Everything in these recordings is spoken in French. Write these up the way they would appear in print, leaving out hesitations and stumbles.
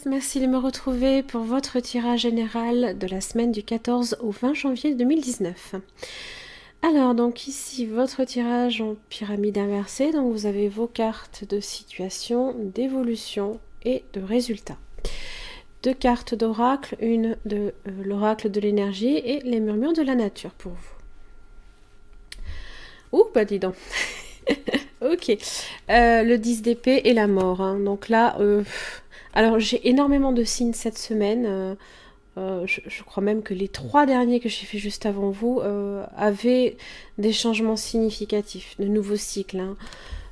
merci de me retrouver pour votre tirage général de la semaine du 14 au 20 janvier 2019. Alors, donc ici, votre tirage en pyramide inversée, donc vous avez vos cartes de situation, d'évolution et de résultat. 2 cartes d'oracle, une de l'oracle de l'énergie et les murmures de la nature pour vous. Ouh, bah dis donc. Ok. Le 10 d'épée et la mort. Hein. Donc là, alors j'ai énormément de signes cette semaine. Je crois même que les 3 derniers que j'ai fait juste avant vous avaient des changements significatifs, de nouveaux cycles. Hein.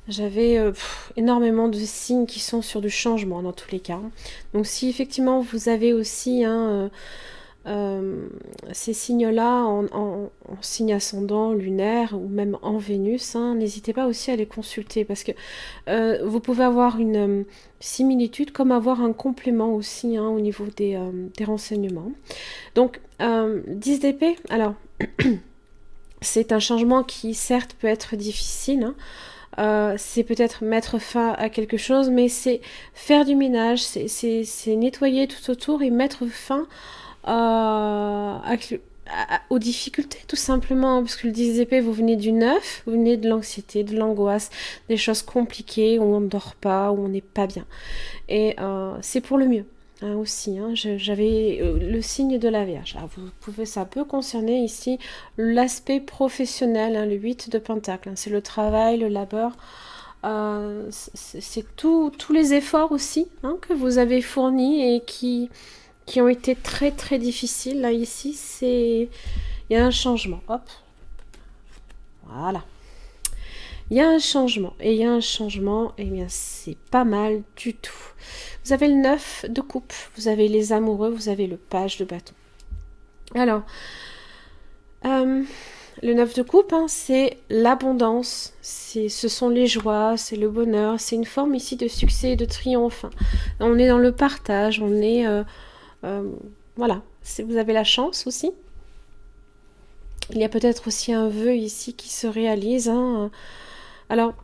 J'avais énormément de signes qui sont sur du changement dans tous les cas. Donc si effectivement vous avez aussi ces signes-là en signe ascendant, lunaire ou même en Vénus, hein, n'hésitez pas aussi à les consulter parce que vous pouvez avoir une similitude comme avoir un complément aussi hein, au niveau des renseignements. Donc 10 d'épée, alors c'est un changement qui certes peut être difficile, hein, c'est peut-être mettre fin à quelque chose, mais c'est faire du ménage, c'est nettoyer tout autour et mettre fin aux difficultés tout simplement, parce que le 10 d'épée, vous venez du 9, vous venez de l'anxiété, de l'angoisse, des choses compliquées où on ne dort pas, où on n'est pas bien. Et c'est pour le mieux. Hein, aussi, hein. J'avais le signe de la Vierge. Alors, ça peut concerner ici l'aspect professionnel, hein, le 8 de Pentacle. Hein, c'est le travail, le labeur. C'est tous les efforts aussi hein, que vous avez fournis et qui ont été très très difficiles. Là, ici, il y a un changement. Hop. Voilà. Il y a un changement. Et il y a un changement, eh bien, c'est pas mal du tout. Vous avez le 9 de coupe, vous avez les amoureux, vous avez le page de bâton. Alors, le 9 de coupe, hein, c'est l'abondance, ce sont les joies, c'est le bonheur, c'est une forme ici de succès et de triomphe. On est dans le partage, on est... voilà, vous avez la chance aussi. Il y a peut-être aussi un vœu ici qui se réalise. Hein. Alors,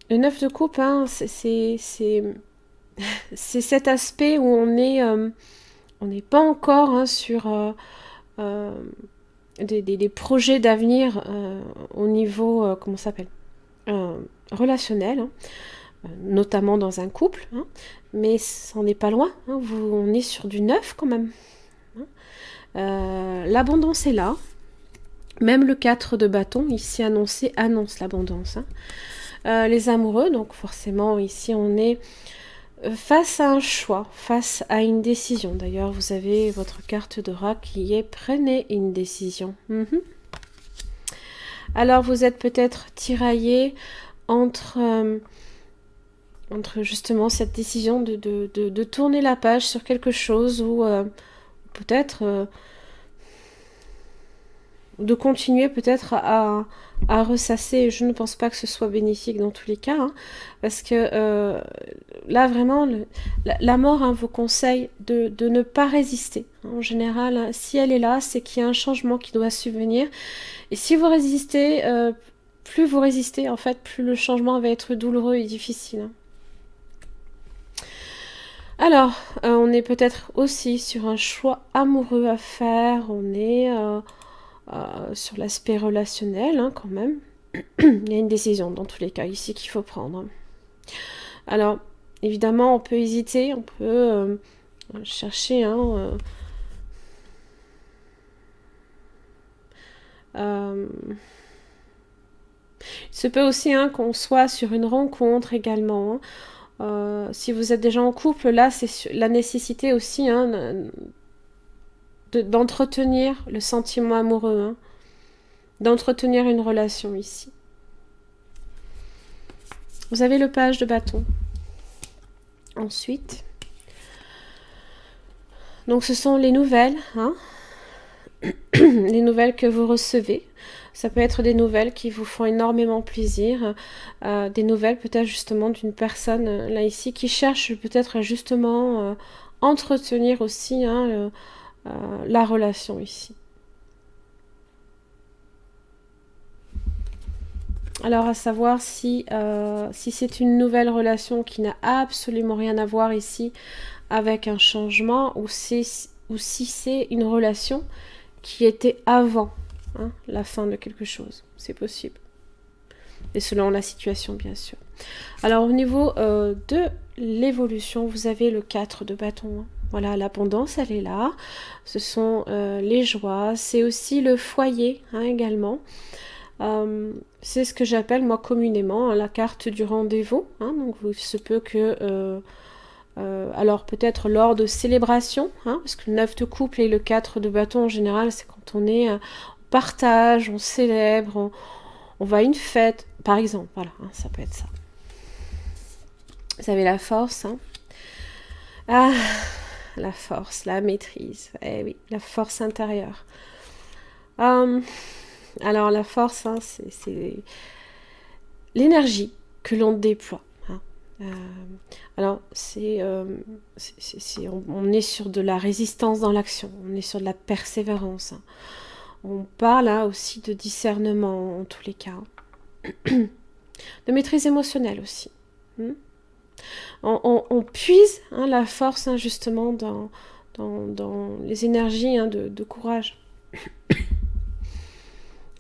le 9 de coupe, hein, c'est cet aspect où on n'est pas encore hein, sur des projets d'avenir au niveau, comment ça s'appelle relationnel, hein, notamment dans un couple, hein, mais ça n'est pas loin, hein, on est sur du neuf quand même. Hein. L'abondance est là, même le 4 de bâton ici annoncé annonce l'abondance. Hein. Les amoureux, donc forcément ici on est face à un choix, face à une décision. D'ailleurs vous avez votre carte d'oracle qui est prenez une décision. Alors vous êtes peut-être tiraillé entre justement cette décision de tourner la page sur quelque chose ou peut-être de continuer peut-être à ressasser. Je ne pense pas que ce soit bénéfique dans tous les cas, hein, parce que là vraiment la mort hein, vous conseille de ne pas résister. En général, hein, si elle est là, c'est qu'il y a un changement qui doit subvenir. Et si vous résistez, plus vous résistez, en fait, plus le changement va être douloureux et difficile. Hein. Alors, on est peut-être aussi sur un choix amoureux à faire. On est sur l'aspect relationnel, hein, quand même. Il y a une décision dans tous les cas ici qu'il faut prendre. Alors, évidemment, on peut hésiter, on peut chercher... Hein, il se peut aussi hein, qu'on soit sur une rencontre également. Hein. Si vous êtes déjà en couple, là, c'est la nécessité aussi hein, d'entretenir le sentiment amoureux, hein, d'entretenir une relation ici. Vous avez le page de bâton. Ensuite, donc ce sont les nouvelles, hein, les nouvelles que vous recevez. Ça peut être des nouvelles qui vous font énormément plaisir, des nouvelles peut-être justement d'une personne là ici qui cherche peut-être justement entretenir aussi hein, la relation ici. Alors, à savoir si c'est une nouvelle relation qui n'a absolument rien à voir ici avec un changement, ou si c'est une relation qui était avant la fin de quelque chose. C'est possible. Et selon la situation, bien sûr. Alors, au niveau de l'évolution, vous avez le 4 de bâton. Voilà, l'abondance, elle est là. Ce sont les joies. C'est aussi le foyer, également. C'est ce que j'appelle, moi, communément, la carte du rendez-vous. Donc, il se peut que... alors, peut-être lors de célébrations, parce que le 9 de couple et le 4 de bâton, en général, c'est quand on est... on partage, on célèbre, on va à une fête, par exemple. Voilà, ça peut être ça. Vous avez la force. Ah, la force, la maîtrise. Eh oui, la force intérieure. Alors, la force, c'est l'énergie que l'on déploie. Alors, on est sur de la résistance dans l'action, on est sur de la persévérance. On parle aussi de discernement, en tous les cas. De maîtrise émotionnelle aussi. On puise la force, justement, dans les énergies de courage.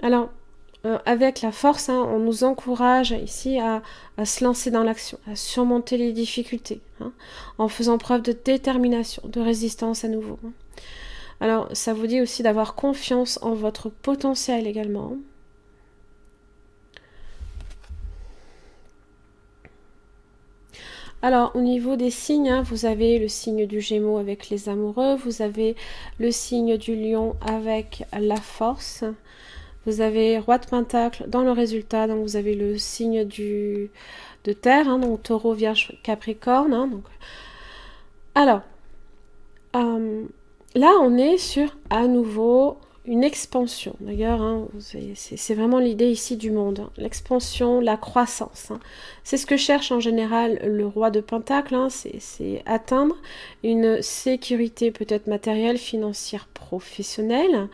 Alors, avec la force, on nous encourage ici à se lancer dans l'action, à surmonter les difficultés, en faisant preuve de détermination, de résistance à nouveau. Alors, ça vous dit aussi d'avoir confiance en votre potentiel également. Alors, au niveau des signes, vous avez le signe du Gémeaux avec les amoureux, vous avez le signe du Lion avec la force, vous avez Roi de Pentacle dans le résultat, donc vous avez le signe de Terre, donc Taureau, Vierge, Capricorne. Donc. Alors, là, on est sur, à nouveau, une expansion. D'ailleurs, c'est vraiment l'idée ici du monde. L'expansion, la croissance. C'est ce que cherche en général le roi de Pentacle. C'est atteindre une sécurité peut-être matérielle, financière, professionnelle.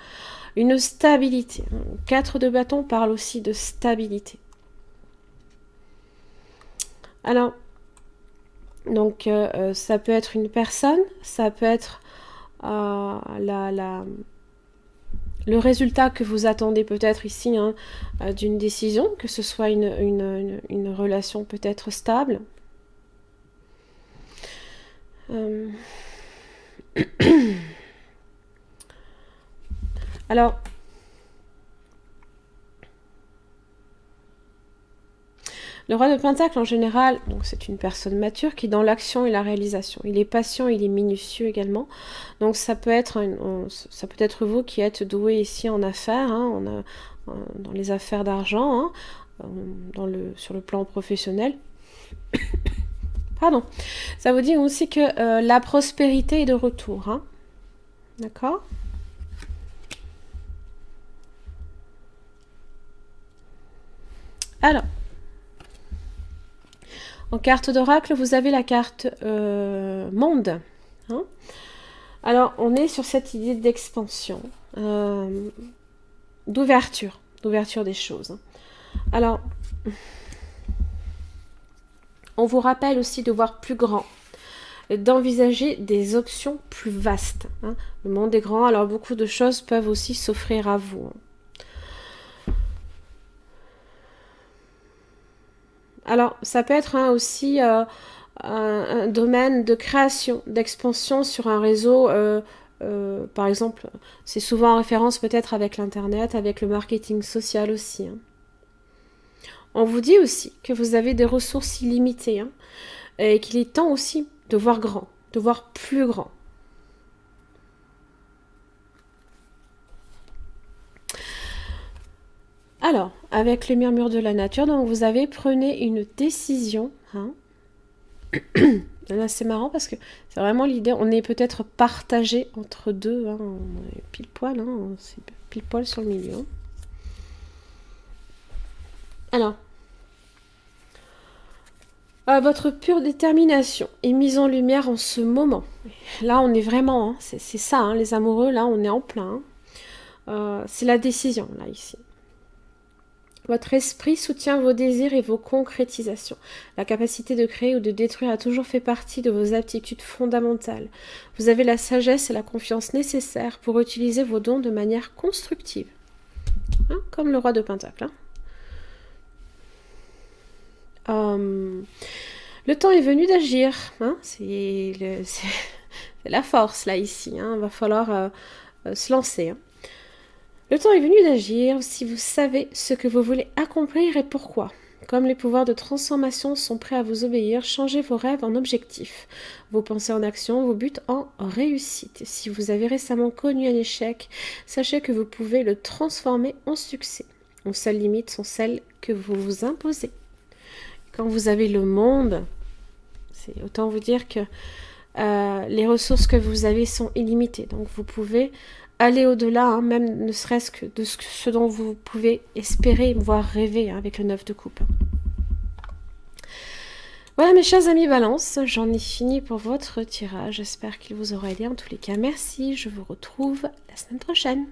Une stabilité. 4 de bâton parle aussi de stabilité. Alors, donc, ça peut être une personne, ça peut être le résultat que vous attendez peut-être ici d'une décision, que ce soit une relation peut-être stable. Alors, le roi de Pentacle, en général, c'est une personne mature qui est dans l'action et la réalisation. Il est patient, il est minutieux également. Donc ça peut être vous qui êtes doué ici en affaires, dans les affaires d'argent, sur le plan professionnel. Pardon. Ça vous dit aussi que la prospérité est de retour. D'accord ? Alors, en carte d'oracle, vous avez la carte monde. Alors, on est sur cette idée d'expansion, d'ouverture des choses. Alors, on vous rappelle aussi de voir plus grand, d'envisager des options plus vastes. Le monde est grand, alors beaucoup de choses peuvent aussi s'offrir à vous. Alors, ça peut être aussi un domaine de création, d'expansion sur un réseau. Par exemple, c'est souvent en référence peut-être avec l'Internet, avec le marketing social aussi. On vous dit aussi que vous avez des ressources illimitées et qu'il est temps aussi de voir grand, de voir plus grand. Alors, avec les murmures de la nature, donc vous avez prenez une décision. Là, c'est marrant parce que c'est vraiment l'idée. On est peut-être partagé entre deux. On est pile poil, c'est pile poil sur le milieu. Alors, votre pure détermination est mise en lumière en ce moment. Là, on est vraiment, c'est ça, les amoureux. Là, on est en plein. C'est la décision là ici. Votre esprit soutient vos désirs et vos concrétisations. La capacité de créer ou de détruire a toujours fait partie de vos aptitudes fondamentales. Vous avez la sagesse et la confiance nécessaires pour utiliser vos dons de manière constructive. Hein, comme le roi de Pentacle. Hein. Le temps est venu d'agir. Hein, c'est la force là ici. Hein, va falloir se lancer. Hein. Le temps est venu d'agir si vous savez ce que vous voulez accomplir et pourquoi. Comme les pouvoirs de transformation sont prêts à vous obéir, changez vos rêves en objectifs, vos pensées en action, vos buts en réussite. Si vous avez récemment connu un échec, sachez que vous pouvez le transformer en succès. Vos seules limites sont celles que vous vous imposez. Quand vous avez le monde, c'est autant vous dire que les ressources que vous avez sont illimitées. Donc vous pouvez aller au-delà, hein, même ne serait-ce que de ce dont vous pouvez espérer, voire rêver hein, avec le 9 de coupe. Voilà mes chers amis Balance, j'en ai fini pour votre tirage. J'espère qu'il vous aura aidé. En tous les cas, merci. Je vous retrouve la semaine prochaine.